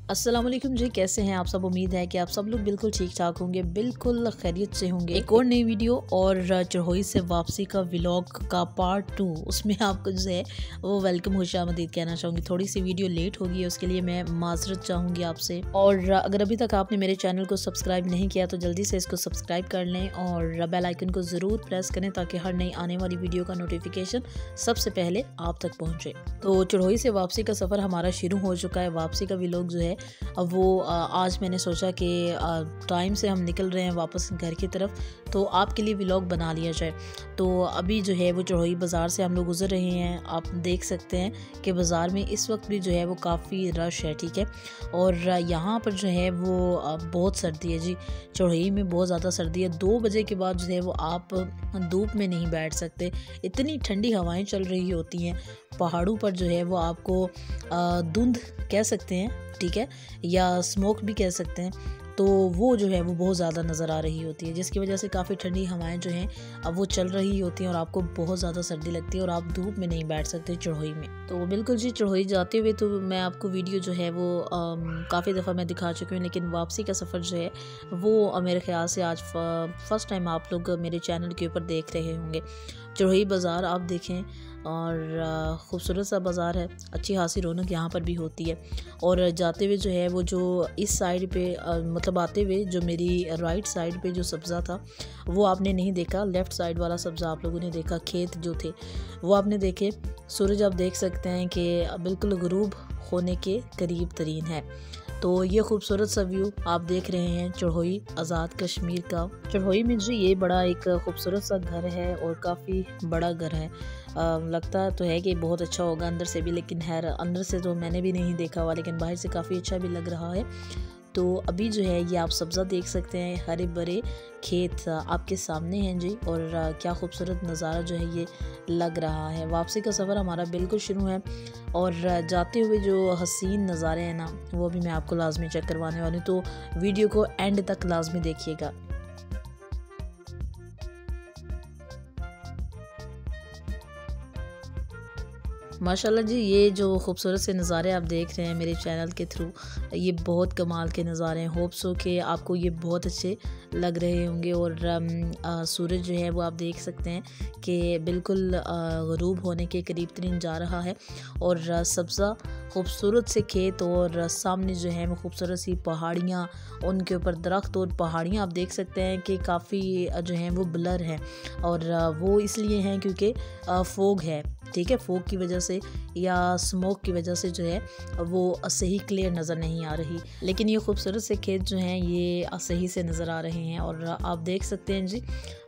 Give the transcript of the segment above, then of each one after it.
अस्सलाम वालेकुम जी, कैसे हैं आप सब। उम्मीद है कि आप सब लोग बिल्कुल ठीक ठाक होंगे, बिल्कुल खैरियत से होंगे। एक और नई वीडियो और चढ़ोई से वापसी का व्लॉग का पार्ट 2, उसमें आपको जो है वो वेलकम खुशामदीद कहना चाहूँगी। थोड़ी सी वीडियो लेट होगी, उसके लिए मैं माजरत चाहूँगी आपसे। और अगर अभी तक आपने मेरे चैनल को सब्सक्राइब नहीं किया तो जल्दी से इसको सब्सक्राइब कर लें और बेल आइकन को ज़रूर प्रेस करें ताकि हर नई आने वाली वीडियो का नोटिफिकेशन सबसे पहले आप तक पहुँचे। तो चढ़ोई से वापसी का सफ़र हमारा शुरू हो चुका है। वापसी का व्लॉग जो है अब वो आज मैंने सोचा कि टाइम से हम निकल रहे हैं वापस घर की तरफ, तो आपके लिए व्लॉग बना लिया जाए। तो अभी जो है वो चढ़ोई बाज़ार से हम लोग गुज़र रहे हैं। आप देख सकते हैं कि बाज़ार में इस वक्त भी जो है वो काफ़ी रश है, ठीक है। और यहाँ पर जो है वो बहुत सर्दी है जी, चढ़ोई में बहुत ज़्यादा सर्दी है। 2 बजे के बाद जो है वो आप धूप में नहीं बैठ सकते, इतनी ठंडी हवाएं चल रही होती हैं। पहाड़ों पर जो है वो आपको धुंध कह सकते हैं, ठीक है, या स्मोक भी कह सकते हैं। तो वो जो है वो बहुत ज़्यादा नज़र आ रही होती है, जिसकी वजह से काफ़ी ठंडी हवाएं जो हैं अब वो चल रही होती हैं और आपको बहुत ज़्यादा सर्दी लगती है और आप धूप में नहीं बैठ सकते चढ़ोई में। तो बिल्कुल जी, चढ़ोई जाते हुए तो मैं आपको वीडियो जो है वो काफ़ी दफ़ा मैं दिखा चुकी हूँ, लेकिन वापसी का सफ़र जो है वो मेरे ख्याल से आज फर्स्ट टाइम आप लोग मेरे चैनल के ऊपर देख रहे होंगे। चढ़ोई बाज़ार आप देखें और ख़ूबसूरत सा बाज़ार है, अच्छी खासी रौनक यहाँ पर भी होती है। और जाते हुए जो है वो जो इस साइड पे मतलब आते हुए जो मेरी राइट साइड पे जो सब्ज़ा था वो आपने नहीं देखा, लेफ़्ट साइड वाला सब्ज़ा आप लोगों ने देखा। खेत जो थे वो आपने देखे। सूरज आप देख सकते हैं कि बिल्कुल गुरूब होने के करीब तरीन है। तो ये खूबसूरत सा व्यू आप देख रहे हैं चढ़ोई आज़ाद कश्मीर का। चढ़ोई में जी ये बड़ा एक खूबसूरत सा घर है और काफ़ी बड़ा घर है। लगता तो है कि बहुत अच्छा होगा अंदर से भी, लेकिन खैर अंदर से तो मैंने भी नहीं देखा हुआ, लेकिन बाहर से काफ़ी अच्छा भी लग रहा है। तो अभी जो है ये आप सब्ज़ा देख सकते हैं, हरे भरे खेत आपके सामने हैं जी। और क्या खूबसूरत नज़ारा जो है ये लग रहा है। वापसी का सफ़र हमारा बिल्कुल शुरू है और जाते हुए जो हसीन नज़ारे हैं ना वो भी मैं आपको लाजमी चेक करवाने वाली हूँ, तो वीडियो को एंड तक लाजमी देखिएगा। माशाल्लाह जी, ये जो खूबसूरत से नज़ारे आप देख रहे हैं मेरे चैनल के थ्रू, ये बहुत कमाल के नज़ारे हैं। होप सो कि आपको ये बहुत अच्छे लग रहे होंगे। और सूरज जो है वो आप देख सकते हैं कि बिल्कुल ग़रूब होने के करीब तरीन जा रहा है। और सब्ज़ा खूबसूरत से खेत और सामने जो है वो खूबसूरत सी पहाड़ियाँ, उनके ऊपर दरख्त और पहाड़ियाँ आप देख सकते हैं कि काफ़ी जो हैं वो ब्लर हैं। और वो इसलिए हैं क्योंकि फोग है, ठीक है। फोग की वजह से या स्मोक की वजह से जो है वो सही क्लियर नज़र नहीं आ रही, लेकिन ये खूबसूरत से खेत जो हैं ये सही से नज़र आ रहे हैं। और आप देख सकते हैं जी।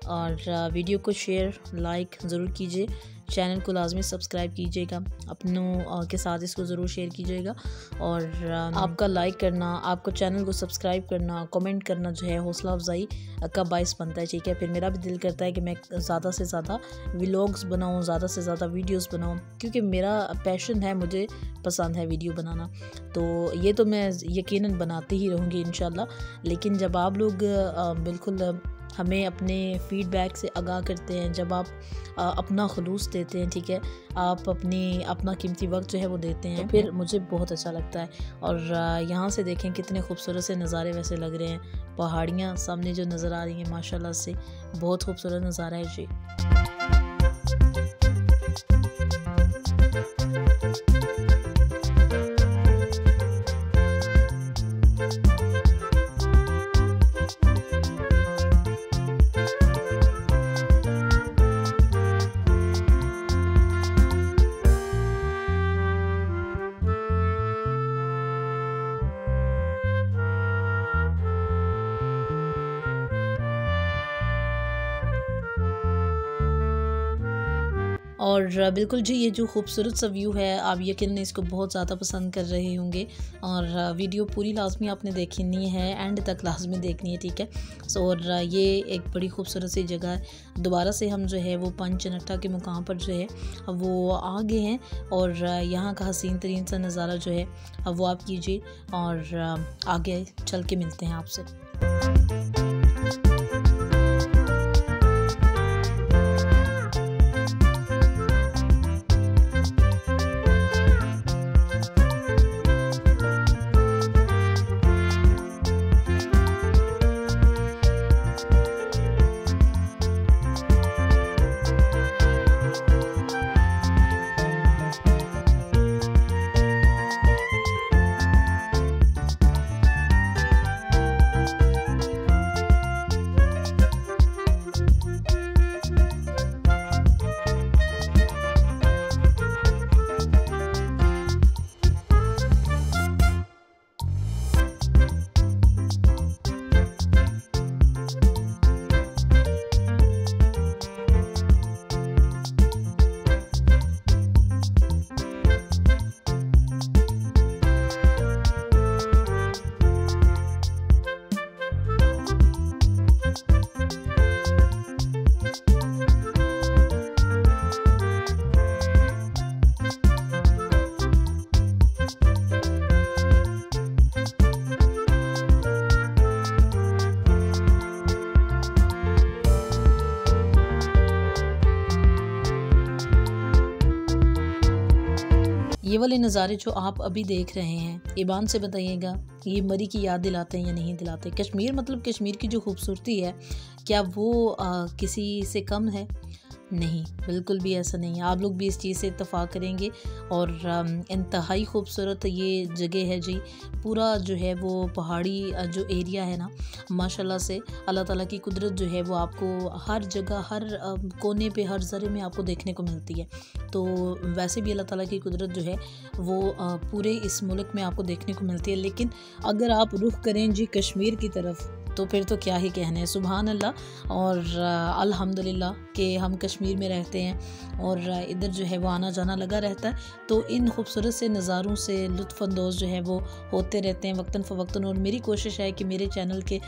और वीडियो को शेयर लाइक ज़रूर कीजिए, चैनल को लाजमी सब्सक्राइब कीजिएगा, अपनों के साथ इसको ज़रूर शेयर कीजिएगा। और आपका लाइक करना, आपको चैनल को सब्सक्राइब करना, कमेंट करना जो है हौसला अफजाई का बाइस बनता है, ठीक है। फिर मेरा भी दिल करता है कि मैं ज़्यादा से ज़्यादा व्लॉग्स बनाऊँ, ज़्यादा से ज़्यादा वीडियोस बनाऊँ, क्योंकि मेरा पैशन है, मुझे पसंद है वीडियो बनाना। तो ये तो मैं यकीनन बनाती ही रहूँगी इंशाल्लाह। लेकिन जब आप लोग बिल्कुल हमें अपने फ़ीडबैक से आगाह करते हैं, जब आप अपना खुलूस देते हैं, ठीक है, आप अपना कीमती वक्त जो है वो देते हैं, तो फिर मुझे बहुत अच्छा लगता है। और यहाँ से देखें कितने खूबसूरत से नज़ारे वैसे लग रहे हैं। पहाड़ियाँ सामने जो नज़र आ रही हैं माशाल्लाह से बहुत खूबसूरत नज़ारा है जी। और बिल्कुल जी, ये जो खूबसूरत सा व्यू है आप यकीनन इसको बहुत ज़्यादा पसंद कर रहे होंगे। और वीडियो पूरी लाजमी आपने देखनी है, एंड तक लाजमी देखनी है, ठीक है। सो और ये एक बड़ी खूबसूरत सी जगह है। दोबारा से हम जो है वो पंचनट्टा के मुकाम पर जो है वो आ गए हैं और यहाँ का हसीन तरीन सा नज़ारा जो है वो आप कीजिए और आगे चल के मिलते हैं आपसे। ये वाले नज़ारे जो आप अभी देख रहे हैं, ईमान से बताइएगा ये मरी की याद दिलाते हैं या नहीं दिलाते। कश्मीर मतलब कश्मीर की जो खूबसूरती है, क्या वो किसी से कम है? नहीं, बिल्कुल भी ऐसा नहीं है। आप लोग भी इस चीज़ से इत्तफ़ाक़ करेंगे। और इंतहाई खूबसूरत ये जगह है जी। पूरा जो है वो पहाड़ी जो एरिया है ना, माशाल्लाह से अल्लाह ताला की कुदरत जो है वो आपको हर जगह, हर कोने पे, हर ज़रे में आपको देखने को मिलती है। तो वैसे भी अल्लाह ताला की कुदरत जो है वो पूरे इस मुल्क में आपको देखने को मिलती है। लेकिन अगर आप रुख करें जी कश्मीर की तरफ, तो फिर तो क्या ही कहने। सुभान अल्लाह और अल्हम्दुलिल्लाह कि हम कश्मीर में रहते हैं और इधर जो है वो आना जाना लगा रहता है। तो इन खूबसूरत से नज़ारों से लुत्फ़ अंदोज़ जो है वो होते रहते हैं वक्तन फ़वक्तन। और मेरी कोशिश है कि मेरे चैनल के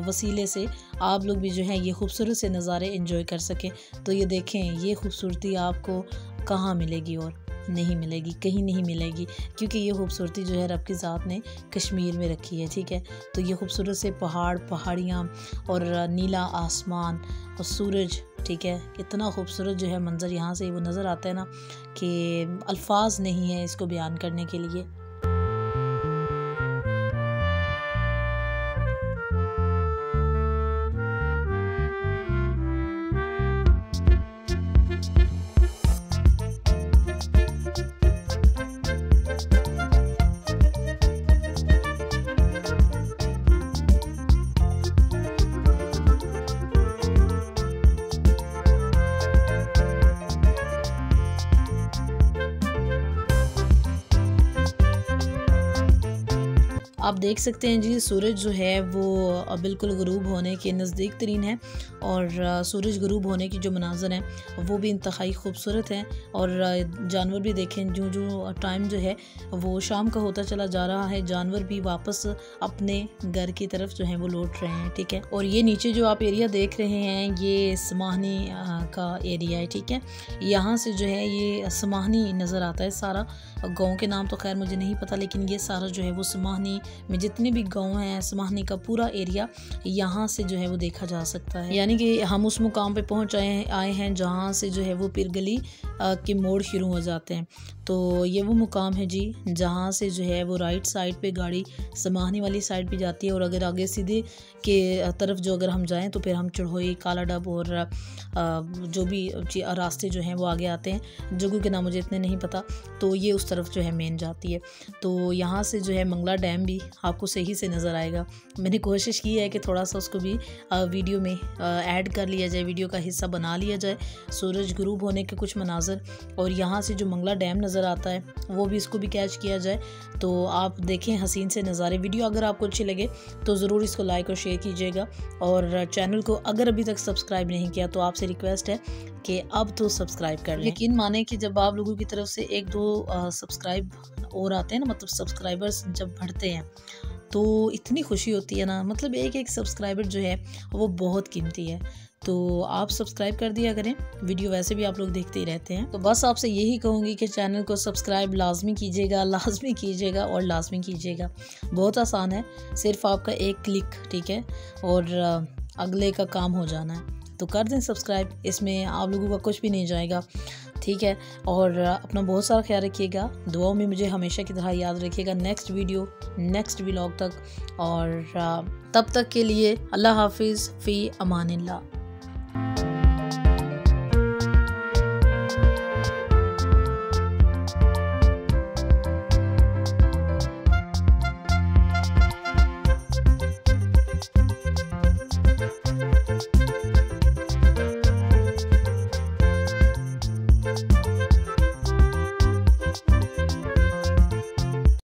वसीले से आप लोग भी जो है ये खूबसूरत से नज़ारे एंजॉय कर सकें। तो ये देखें, ये खूबसूरती आपको कहाँ मिलेगी और नहीं मिलेगी, कहीं नहीं मिलेगी, क्योंकि ये खूबसूरती जो है रब की ज़ात ने कश्मीर में रखी है। ठीक है, तो ये खूबसूरत से पहाड़, पहाड़ियाँ और नीला आसमान और सूरज, ठीक है, इतना खूबसूरत जो है मंज़र यहाँ से वो नज़र आता है ना कि अल्फाज नहीं है इसको बयान करने के लिए। आप देख सकते हैं जी, सूरज जो है वो बिल्कुल ग़ुरूब होने के नज़दीक तरीन है। और सूरज ग़ुरूब होने की जो मनाज़र हैं वो भी इंतहाई खूबसूरत हैं। और जानवर भी देखें, जो जो टाइम जो है वो शाम का होता चला जा रहा है, जानवर भी वापस अपने घर की तरफ जो है वो लौट रहे हैं। ठीक है, और ये नीचे जो आप एरिया देख रहे हैं ये समाहनी का एरिया है। ठीक है, यहाँ से जो है ये समाहनी नज़र आता है सारा। गाँव के नाम तो खैर मुझे नहीं पता, लेकिन ये सारा जो है वो समाहनी में जितने भी गांव हैं, समाहनी का पूरा एरिया यहाँ से जो है वो देखा जा सकता है। यानी कि हम उस मुकाम पे पहुँच आए हैं जहाँ से जो है वो पीर गली के मोड़ शुरू हो जाते हैं। तो ये वो मुकाम है जी जहाँ से जो है वो राइट साइड पे गाड़ी समाहनी वाली साइड पे जाती है। और अगर आगे सीधे के तरफ जो अगर हम जाएं तो फिर हम चढ़ोई, काला डब और जो भी रास्ते जो हैं वो आगे आते हैं। जगह के नाम मुझे इतने नहीं पता। तो ये उस तरफ जो है मेन जाती है। तो यहाँ से जो है मंगला डैम भी आपको सही से नज़र आएगा। मैंने कोशिश की है कि थोड़ा सा उसको भी वीडियो में ऐड कर लिया जाए, वीडियो का हिस्सा बना लिया जाए, सूरज ग़ुरूब होने के कुछ मनाज़र। और यहाँ से जो मंगला डैम नज़र आता है वो भी, इसको भी कैच किया जाए। तो आप देखें हसीन से नज़ारे। वीडियो अगर आपको अच्छी लगे तो ज़रूर इसको लाइक और शेयर कीजिएगा। और चैनल को अगर अभी तक सब्सक्राइब नहीं किया तो आपसे रिक्वेस्ट है कि अब तो सब्सक्राइब कर लें। यकीन माने कि जब आप लोगों की तरफ से 1-2 सब्सक्राइब और आते हैं ना, मतलब सब्सक्राइबर्स जब बढ़ते हैं तो इतनी खुशी होती है ना। मतलब एक सब्सक्राइबर जो है वो बहुत कीमती है। तो आप सब्सक्राइब कर दिया करें, वीडियो वैसे भी आप लोग देखते ही रहते हैं। तो बस आपसे यही कहूँगी कि चैनल को सब्सक्राइब लाजमी कीजिएगा, लाजमी कीजिएगा और लाजमी कीजिएगा। बहुत आसान है, सिर्फ आपका एक क्लिक, ठीक है, और अगले का काम हो जाना है। तो कर दें सब्सक्राइब, इसमें आप लोगों का कुछ भी नहीं जाएगा। ठीक है, और अपना बहुत सारा ख्याल रखिएगा। दुआओं में मुझे हमेशा की तरह याद रखिएगा। नेक्स्ट वीडियो, नेक्स्ट व्लॉग तक, और तब तक के लिए अल्लाह हाफिज़, फ़ी अमानिल्लाह।